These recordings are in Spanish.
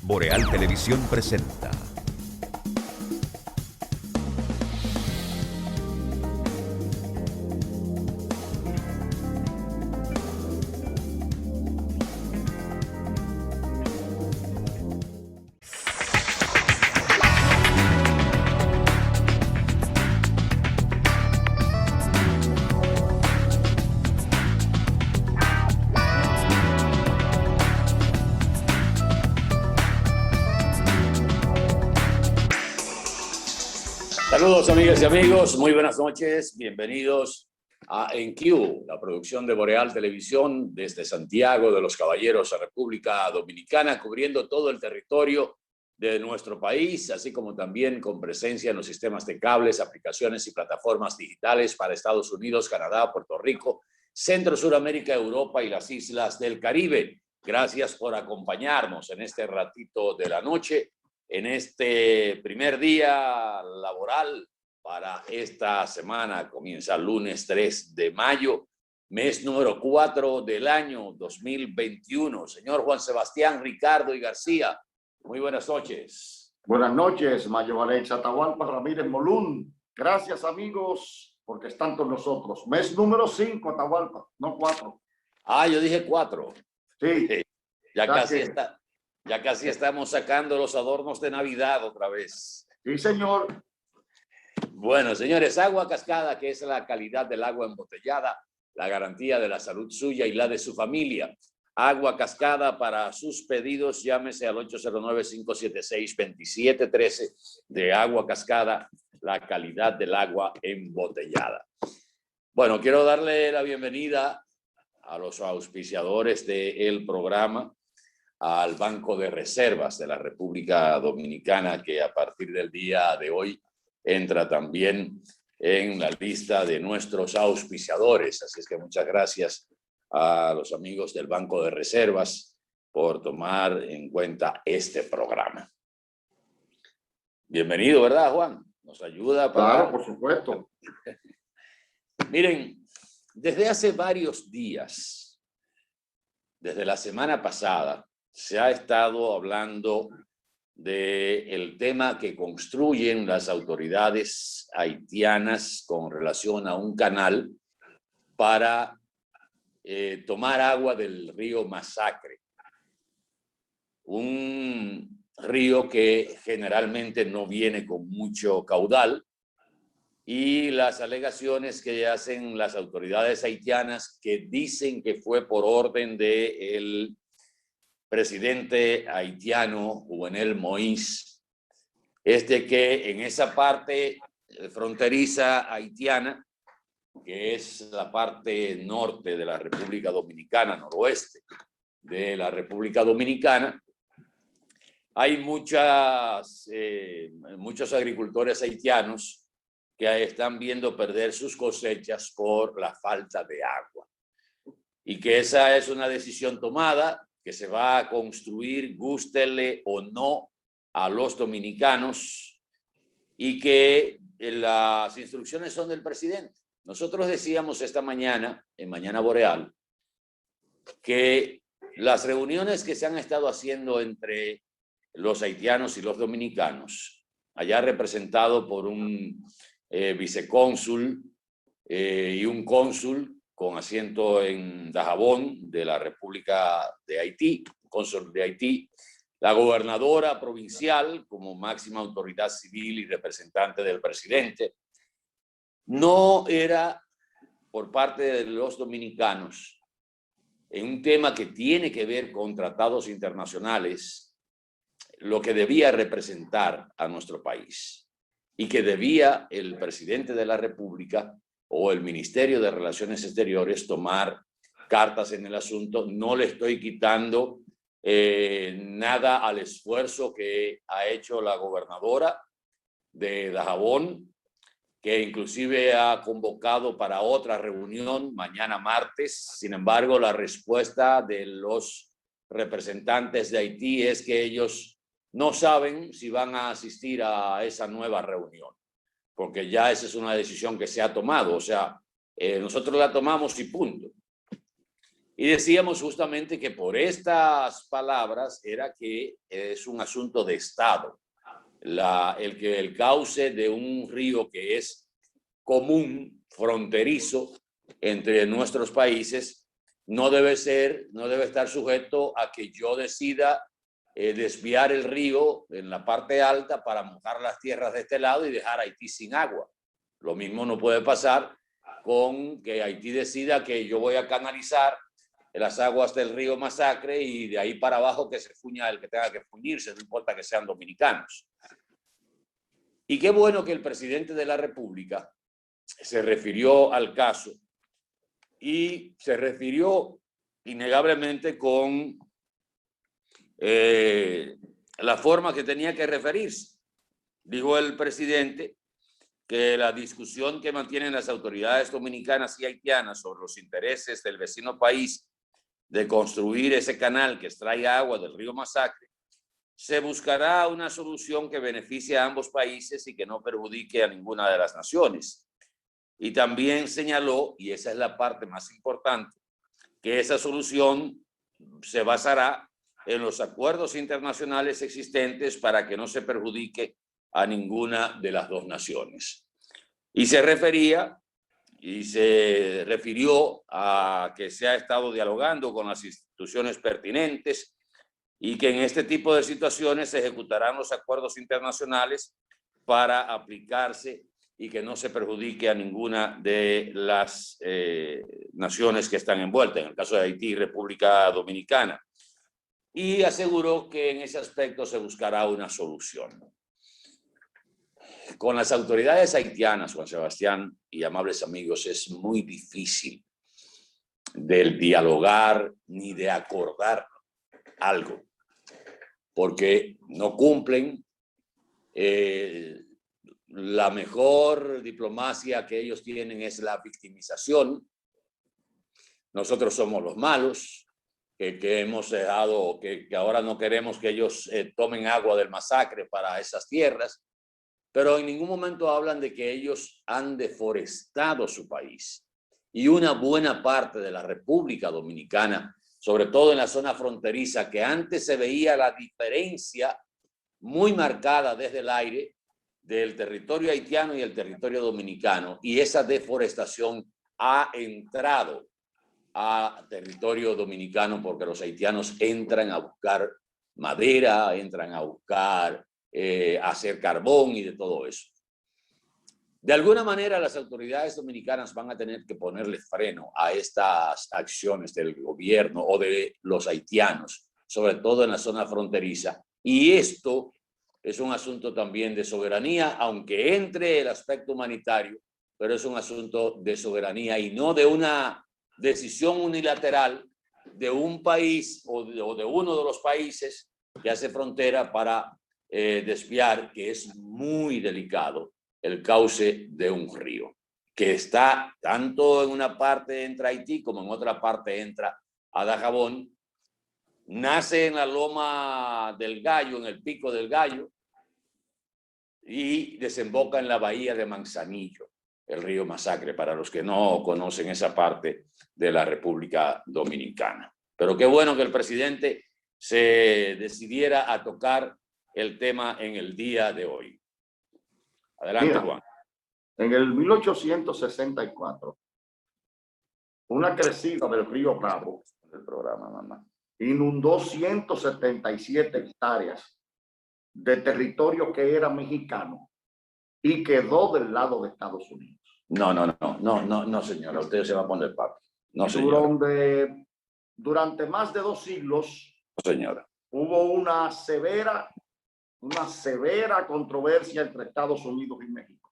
Boreal Televisión presenta. Saludos amigas y amigos, muy buenas noches, bienvenidos a EnQ, la producción de Boreal Televisión desde Santiago de los Caballeros a República Dominicana, cubriendo todo el territorio de nuestro país, así como también con presencia en los sistemas de cables, aplicaciones y plataformas digitales para Estados Unidos, Canadá, Puerto Rico, Centro, Suramérica, Europa y las islas del Caribe. Gracias por acompañarnos en este ratito de la noche, en este primer día laboral para esta semana. Comienza el lunes 3 de mayo, mes número 4 del año 2021. Señor Juan Sebastián, Ricardo y García, muy buenas noches. Buenas noches, Mayo Alex Atahualpa Ramírez Molún. Gracias, amigos, porque están con nosotros. Mes número 5, Atahualpa, no 4. Ah, yo dije 4. Sí. Ya casi está. Ya casi estamos sacando los adornos de Navidad otra vez. Sí, señor. Bueno, señores, Agua Cascada, que es la calidad del agua embotellada, la garantía de la salud suya y la de su familia. Agua Cascada, para sus pedidos, llámese al 809-576-2713 de Agua Cascada, la calidad del agua embotellada. Bueno, quiero darle la bienvenida a los auspiciadores del programa, al Banco de Reservas de la República Dominicana, que a partir del día de hoy entra también en la lista de nuestros auspiciadores. Así es que muchas gracias a los amigos del Banco de Reservas por tomar en cuenta este programa. Bienvenido, ¿verdad, Juan? Nos ayuda para... Claro, por supuesto. Miren, desde hace varios días, desde la semana pasada, se ha estado hablando del tema que construyen las autoridades haitianas con relación a un canal para tomar agua del río Masacre. Un río que generalmente no viene con mucho caudal, y las alegaciones que hacen las autoridades haitianas, que dicen que fue por orden del presidente haitiano Jovenel Moïse, es de que en esa parte fronteriza haitiana, que es la parte norte de la República Dominicana, noroeste de la República Dominicana, hay muchos agricultores haitianos que están viendo perder sus cosechas por la falta de agua, y que esa es una decisión tomada, que se va a construir, gústele o no a los dominicanos, y que las instrucciones son del presidente. Nosotros decíamos esta mañana, en Mañana Boreal, que las reuniones que se han estado haciendo entre los haitianos y los dominicanos, allá representado por un vicecónsul y un cónsul con asiento en Dajabón de la República de Haití, cónsul de Haití, la gobernadora provincial como máxima autoridad civil y representante del presidente. No era por parte de los dominicanos en un tema que tiene que ver con tratados internacionales lo que debía representar a nuestro país, y que debía el presidente de la República o el Ministerio de Relaciones Exteriores tomar cartas en el asunto. No le estoy quitando nada al esfuerzo que ha hecho la gobernadora de Dajabón, que inclusive ha convocado para otra reunión mañana martes. Sin embargo, la respuesta de los representantes de Haití es que ellos no saben si van a asistir a esa nueva reunión, porque ya esa es una decisión que se ha tomado. O sea, nosotros la tomamos y punto. Y decíamos justamente que por estas palabras era que es un asunto de Estado. El cauce de un río que es común, fronterizo entre nuestros países, no debe estar sujeto a que yo decida desviar el río en la parte alta para mojar las tierras de este lado y dejar a Haití sin agua. Lo mismo no puede pasar con que Haití decida que yo voy a canalizar las aguas del río Masacre y de ahí para abajo que se fuña el que tenga que fuñirse, no importa que sean dominicanos. Y qué bueno que el presidente de la República se refirió al caso y se refirió innegablemente con la forma que tenía que referirse. Dijo el presidente que la discusión que mantienen las autoridades dominicanas y haitianas sobre los intereses del vecino país de construir ese canal que extraiga agua del río Masacre, se buscará una solución que beneficie a ambos países y que no perjudique a ninguna de las naciones. Y también señaló, y esa es la parte más importante, que esa solución se basará en los acuerdos internacionales existentes para que no se perjudique a ninguna de las dos naciones. Y se refirió a que se ha estado dialogando con las instituciones pertinentes y que en este tipo de situaciones se ejecutarán los acuerdos internacionales para aplicarse y que no se perjudique a ninguna de las naciones que están envueltas, en el caso de Haití y República Dominicana. Y aseguró que en ese aspecto se buscará una solución. Con las autoridades haitianas, Juan Sebastián y amables amigos, es muy difícil del dialogar ni de acordar algo, porque no cumplen. La mejor diplomacia que ellos tienen es la victimización. Nosotros somos los malos, que hemos dejado, que ahora no queremos que ellos tomen agua del Masacre para esas tierras, pero en ningún momento hablan de que ellos han deforestado su país. Y una buena parte de la República Dominicana, sobre todo en la zona fronteriza, que antes se veía la diferencia muy marcada desde el aire del territorio haitiano y el territorio dominicano, y esa deforestación ha entrado a territorio dominicano porque los haitianos entran a buscar madera, entran a buscar hacer carbón y de todo eso. De alguna manera las autoridades dominicanas van a tener que ponerle freno a estas acciones del gobierno o de los haitianos, sobre todo en la zona fronteriza. Y esto es un asunto también de soberanía, aunque entre el aspecto humanitario, pero es un asunto de soberanía y no de una decisión unilateral de un país o de uno de los países que hace frontera para desviar, que es muy delicado, el cauce de un río, que está tanto en una parte entra a Haití como en otra parte entra a Dajabón, nace en la loma del Gallo, en el Pico del Gallo, y desemboca en la bahía de Manzanillo, el río Masacre, para los que no conocen esa parte de la República Dominicana. Pero qué bueno que el presidente se decidiera a tocar el tema en el día de hoy. Adelante, Mira, Juan. En el 1864, una crecida del río Bravo El programa, mamá. inundó 177 hectáreas de territorio que era mexicano y quedó del lado de Estados Unidos. No, señora, usted se va a poner papi. No, señora. Durante más de 2 siglos, No, señora. hubo una severa controversia entre Estados Unidos y México.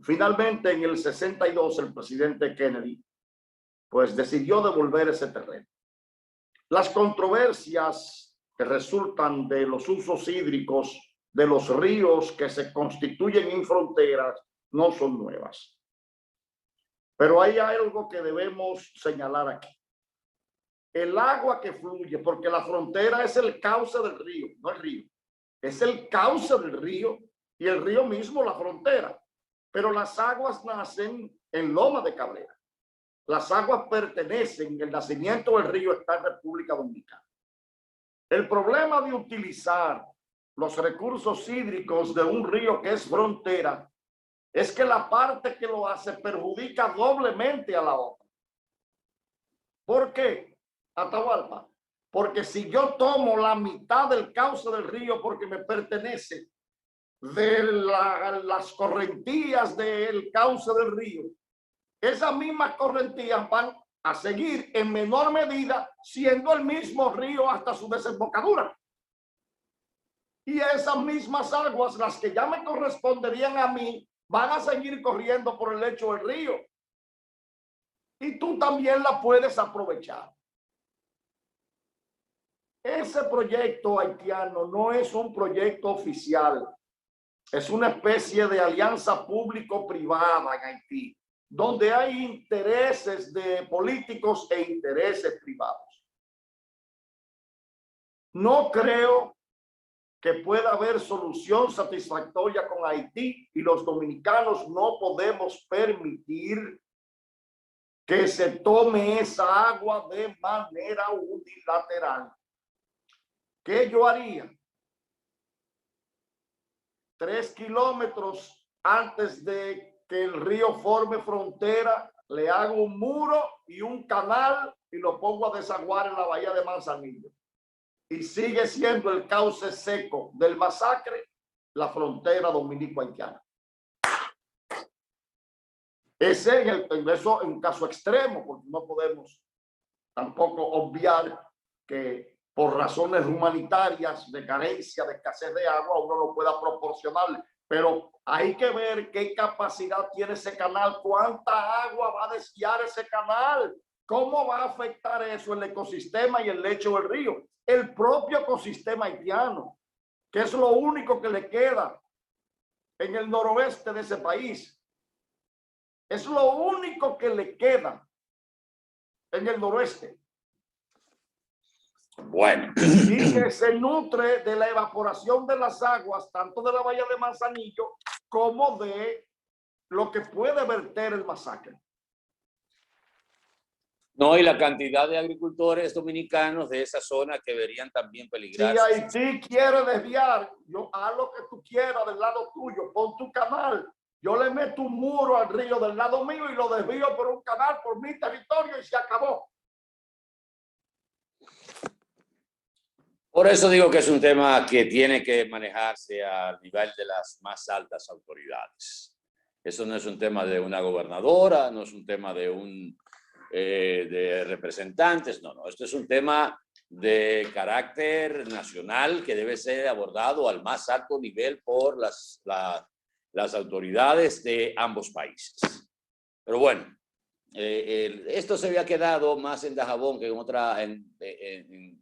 Finalmente, en el 62, el presidente Kennedy pues decidió devolver ese terreno. Las controversias que resultan de los usos hídricos de los ríos que se constituyen en fronteras no son nuevas. Pero hay algo que debemos señalar aquí. El agua que fluye, porque la frontera es el cauce del río, no el río. Es el cauce del río y el río mismo la frontera. Pero las aguas nacen en Loma de Cabrera. las aguas pertenecen, el nacimiento del río está en República Dominicana. El problema de utilizar los recursos hídricos de un río que es frontera es que la parte que lo hace perjudica doblemente a la otra. ¿Por qué, Atahualpa? Porque si yo tomo la mitad del cauce del río porque me pertenece de las correntías del cauce del río, esas mismas correntías van a seguir en menor medida siendo el mismo río hasta su desembocadura. Y esas mismas aguas, las que ya me corresponderían a mí, van a seguir corriendo por el lecho del río. Y tú también la puedes aprovechar. Ese proyecto haitiano no es un proyecto oficial. Es una especie de alianza público-privada en Haití, donde hay intereses de políticos e intereses privados. No creo que pueda haber solución satisfactoria con Haití y los dominicanos no podemos permitir que se tome esa agua de manera unilateral. ¿Qué yo haría? 3 kilómetros antes de que el río forme frontera, le hago un muro y un canal y lo pongo a desaguar en la bahía de Manzanillo. Y sigue siendo el cauce seco del Masacre la frontera dominico-haitiana. Ese es un caso extremo, porque no podemos tampoco obviar que por razones humanitarias, de carencia, de escasez de agua, uno no pueda proporcionarle. Pero hay que ver qué capacidad tiene ese canal, cuánta agua va a desviar ese canal, cómo va a afectar eso el ecosistema y el lecho del río. El propio ecosistema haitiano, que es lo único que le queda en el noroeste de ese país. Es lo único que le queda en el noroeste. Bueno. Y que se nutre de la evaporación de las aguas, tanto de la bahía de Manzanillo como de lo que puede verter el Masacre. No, y la cantidad de agricultores dominicanos de esa zona que verían también peligrar. Si Haití quiere desviar, yo haz lo que tú quieras del lado tuyo, pon tu canal. Yo le meto un muro al río del lado mío y lo desvío por un canal por mi territorio y se acabó. Por eso digo que es un tema que tiene que manejarse al nivel de las más altas autoridades. Eso no es un tema de una gobernadora, no es un tema de de representantes, no. Esto es un tema de carácter nacional que debe ser abordado al más alto nivel por las autoridades de ambos países. Pero bueno, esto se había quedado más en Dajabón que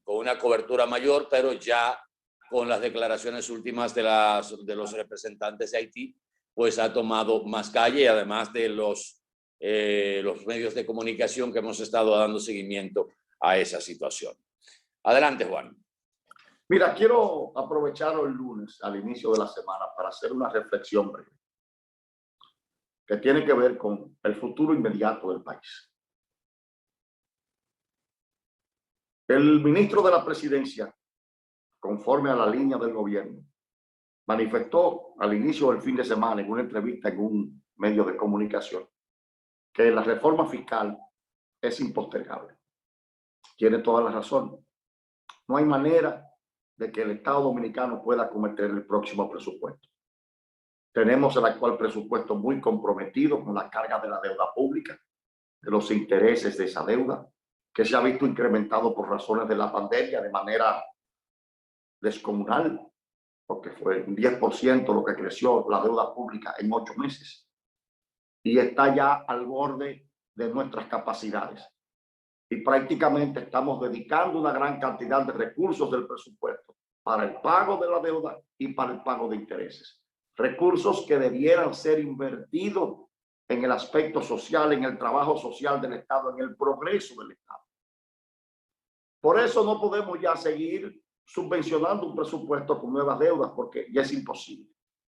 con una cobertura mayor, pero ya con las declaraciones últimas de los representantes de Haití, pues ha tomado más calle, además de los medios de comunicación que hemos estado dando seguimiento a esa situación. Adelante, Juan. Mira, quiero aprovechar el lunes, al inicio de la semana, para hacer una reflexión breve que tiene que ver con el futuro inmediato del país. El ministro de la Presidencia, conforme a la línea del gobierno, manifestó al inicio del fin de semana en una entrevista en un medio de comunicación que la reforma fiscal es impostergable. Tiene toda la razón. No hay manera de que el Estado dominicano pueda acometer el próximo presupuesto. Tenemos el actual presupuesto muy comprometido con la carga de la deuda pública, de los intereses de esa deuda, que se ha visto incrementado por razones de la pandemia de manera descomunal, porque fue un 10% lo que creció la deuda pública en 8 meses. Y está ya al borde de nuestras capacidades. Y prácticamente estamos dedicando una gran cantidad de recursos del presupuesto para el pago de la deuda y para el pago de intereses. Recursos que debieran ser invertidos en el aspecto social, en el trabajo social del Estado, en el progreso del Estado. Por eso no podemos ya seguir subvencionando un presupuesto con nuevas deudas, porque ya es imposible.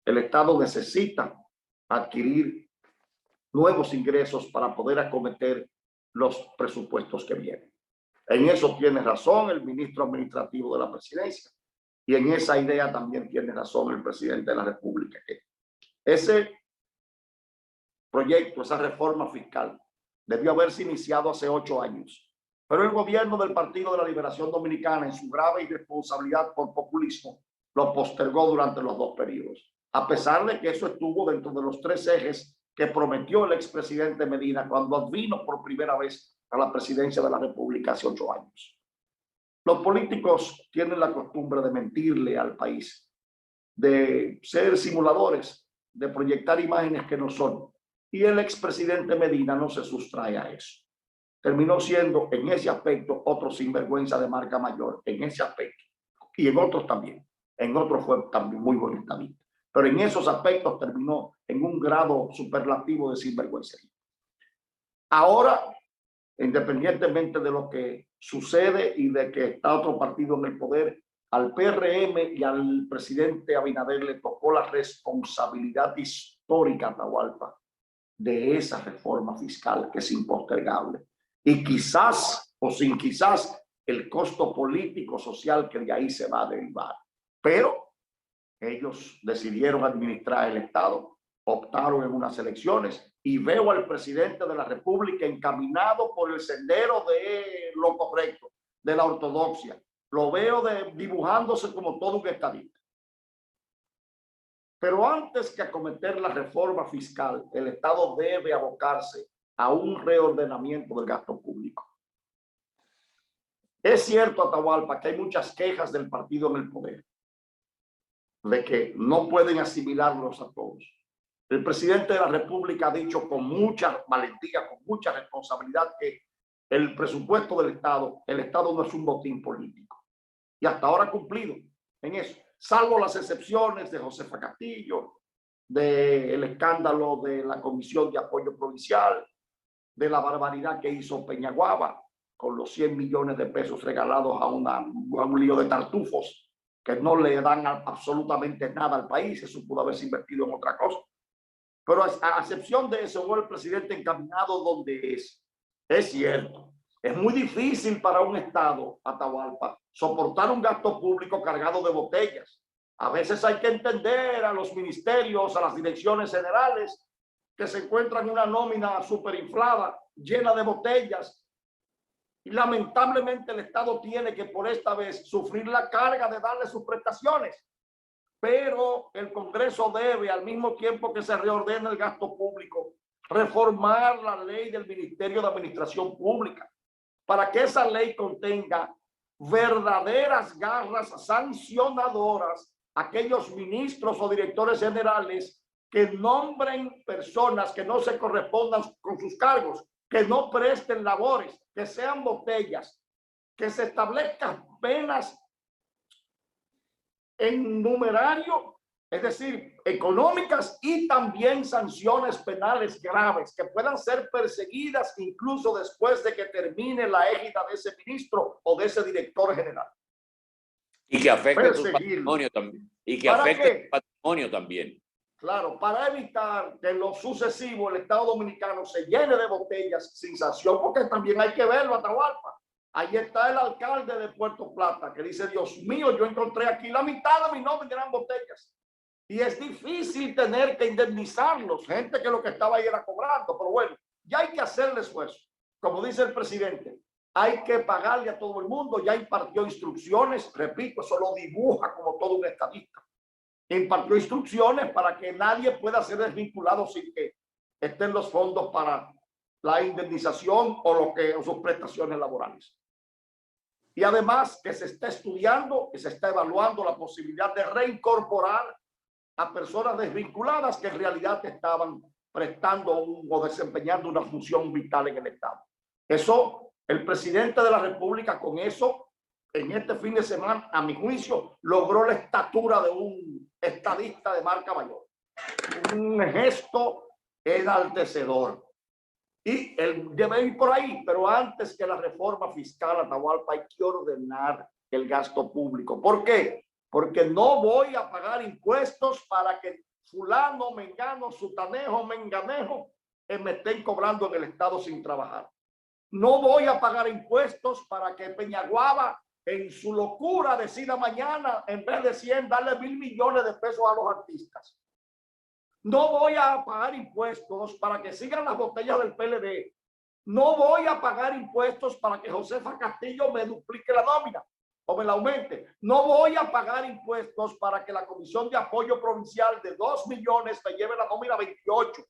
El Estado necesita adquirir nuevos ingresos para poder acometer los presupuestos que vienen. En eso tiene razón el ministro administrativo de la presidencia y en esa idea también tiene razón el presidente de la República. Que ese proyecto, esa reforma fiscal, debió haberse iniciado hace 8 años. Pero el gobierno del Partido de la Liberación Dominicana, en su grave irresponsabilidad por populismo, lo postergó durante los 2 periodos, a pesar de que eso estuvo dentro de los 3 ejes que prometió el expresidente Medina cuando vino por primera vez a la presidencia de la República hace 8 años. Los políticos tienen la costumbre de mentirle al país, de ser simuladores, de proyectar imágenes que no son. Y el expresidente Medina no se sustrae a eso. Terminó siendo en ese aspecto otro sinvergüenza de marca mayor, en ese aspecto. Y en otros también. En otros fue también muy bonitamente. Pero en esos aspectos terminó en un grado superlativo de sinvergüenza. Ahora, independientemente de lo que sucede y de que está otro partido en el poder, al PRM y al presidente Abinader le tocó la responsabilidad histórica, Atahualpa, de esa reforma fiscal que es impostergable. Y quizás, o sin quizás, el costo político, social que de ahí se va a derivar. Pero ellos decidieron administrar el Estado, optaron en unas elecciones y veo al presidente de la República encaminado por el sendero de lo correcto, de la ortodoxia. Lo veo dibujándose como todo un estadista. Pero antes que acometer la reforma fiscal, el Estado debe abocarse a un reordenamiento del gasto público. Es cierto, Atahualpa, que hay muchas quejas del partido en el poder, de que no pueden asimilarlos a todos. El presidente de la República ha dicho con mucha valentía, con mucha responsabilidad, que el presupuesto del Estado, el Estado no es un botín político. Y hasta ahora ha cumplido en eso, salvo las excepciones de Josefa Castillo, del escándalo de la Comisión de Apoyo Provincial, de la barbaridad que hizo Peñaguaba con los 100 millones de pesos regalados a un lío de tartufos que no le dan absolutamente nada al país. Eso pudo haberse invertido en otra cosa. Pero a excepción de eso, fue el presidente encaminado donde es. Es cierto, es muy difícil para un Estado, Atahualpa, soportar un gasto público cargado de botellas. A veces hay que entender a los ministerios, a las direcciones generales, que se encuentran en una nómina superinflada, llena de botellas. Y lamentablemente el Estado tiene que por esta vez sufrir la carga de darle sus prestaciones. Pero el Congreso debe, al mismo tiempo que se reordena el gasto público, reformar la ley del Ministerio de Administración Pública para que esa ley contenga verdaderas garras sancionadoras a aquellos ministros o directores generales que nombren personas que no se correspondan con sus cargos, que no presten labores, que sean botellas, que se establezcan penas en numerario, es decir, económicas y también sanciones penales graves que puedan ser perseguidas incluso después de que termine la égida de ese ministro o de ese director general. Y que afecte su patrimonio también. Y que afecte su patrimonio también. Claro, para evitar que en lo sucesivo el Estado Dominicano se llene de botellas sin sanción, porque también hay que verlo, Atahualpa. Ahí está el alcalde de Puerto Plata que dice: Dios mío, yo encontré aquí la mitad de mi nómina eran botellas. Y es difícil tener que indemnizarlos, gente que lo que estaba ahí era cobrando. Pero bueno, ya hay que hacerle esfuerzo. Como dice el presidente, hay que pagarle a todo el mundo. Ya impartió instrucciones, repito, eso lo dibuja como todo un estadista. Impartió instrucciones para que nadie pueda ser desvinculado sin que estén los fondos para la indemnización o sus prestaciones laborales. Y además que se está estudiando, que se está evaluando la posibilidad de reincorporar a personas desvinculadas que en realidad estaban prestando o desempeñando una función vital en el Estado. Eso, el presidente de la República con eso, en este fin de semana, a mi juicio, logró la estatura de un estadista de marca mayor. Un gesto enaltecedor. Y él debe ir por ahí, pero antes que la reforma fiscal, Atahualpa, hay que ordenar el gasto público. ¿Por qué? Porque no voy a pagar impuestos para que fulano, mengano, sutanejo, menganejo me estén cobrando en el Estado sin trabajar. no voy a pagar impuestos para que Peñaguaba en su locura decida mañana, en vez de 100, darle 1.000 millones de pesos a los artistas. No voy a pagar impuestos para que sigan las botellas del PLD. No voy a pagar impuestos para que Josefa Castillo me duplique la nómina o me la aumente. No voy a pagar impuestos para que la Comisión de Apoyo Provincial de 2 millones me lleve la nómina 28.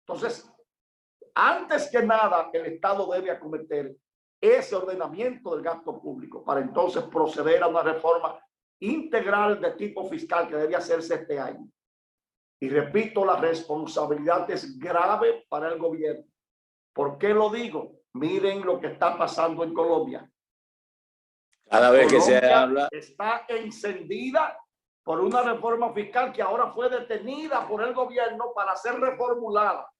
Entonces, antes que nada, el Estado debe acometer ese ordenamiento del gasto público para entonces proceder a una reforma integral de tipo fiscal que debe hacerse este año. Y repito, la responsabilidad es grave para el gobierno. ¿Por qué lo digo? Miren lo que está pasando en Colombia. Cada vez que se habla, está encendida por una reforma fiscal que ahora fue detenida por el gobierno para ser reformulada.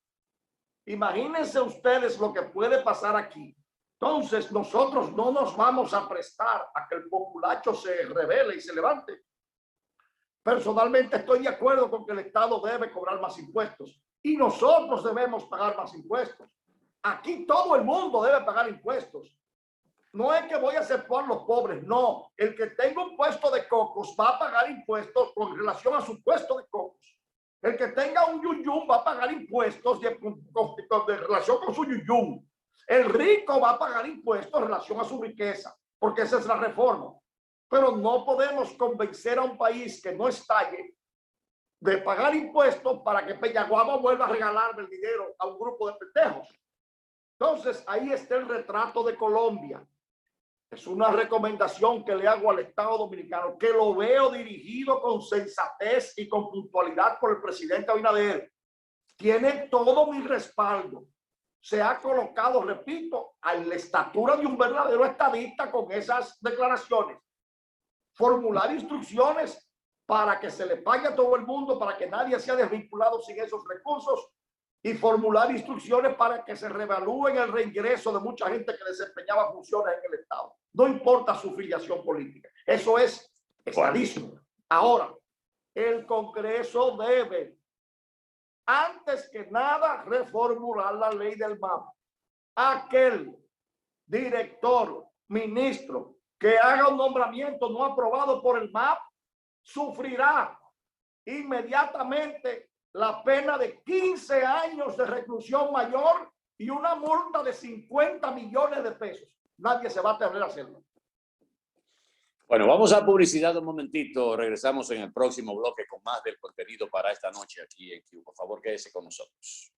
Imagínense ustedes lo que puede pasar aquí. Entonces, nosotros no nos vamos a prestar a que el populacho se revele y se levante. Personalmente estoy de acuerdo con que el Estado debe cobrar más impuestos y nosotros debemos pagar más impuestos. Aquí todo el mundo debe pagar impuestos. No es que voy a hacer por los pobres, no. El que tenga un puesto de cocos va a pagar impuestos con relación a su puesto de cocos. El que tenga un yuyum va a pagar impuestos de relación con su yuyum. El rico va a pagar impuestos en relación a su riqueza, porque esa es la reforma. Pero no podemos convencer a un país que no estalle de pagar impuestos para que Peñaguaba vuelva a regalarme el dinero a un grupo de pendejos. Entonces, ahí está el retrato de Colombia. Es una recomendación que le hago al Estado Dominicano, que lo veo dirigido con sensatez y con puntualidad por el presidente Abinader. Tiene todo mi respaldo. Se ha colocado, repito, a la estatura de un verdadero estadista con esas declaraciones. Formular instrucciones para que se le pague a todo el mundo, para que nadie sea desvinculado sin esos recursos, y formular instrucciones para que se revalúen el reingreso de mucha gente que desempeñaba funciones en el Estado. No importa su filiación política. Eso es estadísimo. Ahora, el Congreso debe, antes que nada, reformular la ley del MAP. Aquel director, ministro, que haga un nombramiento no aprobado por el MAP, sufrirá inmediatamente la pena de 15 años de reclusión mayor y una multa de 50 millones de pesos. Nadie se va a atrever a hacerlo. Bueno, vamos a publicidad un momentito. Regresamos en el próximo bloque con más del contenido para esta noche aquí en Q. Por favor, quédese con nosotros.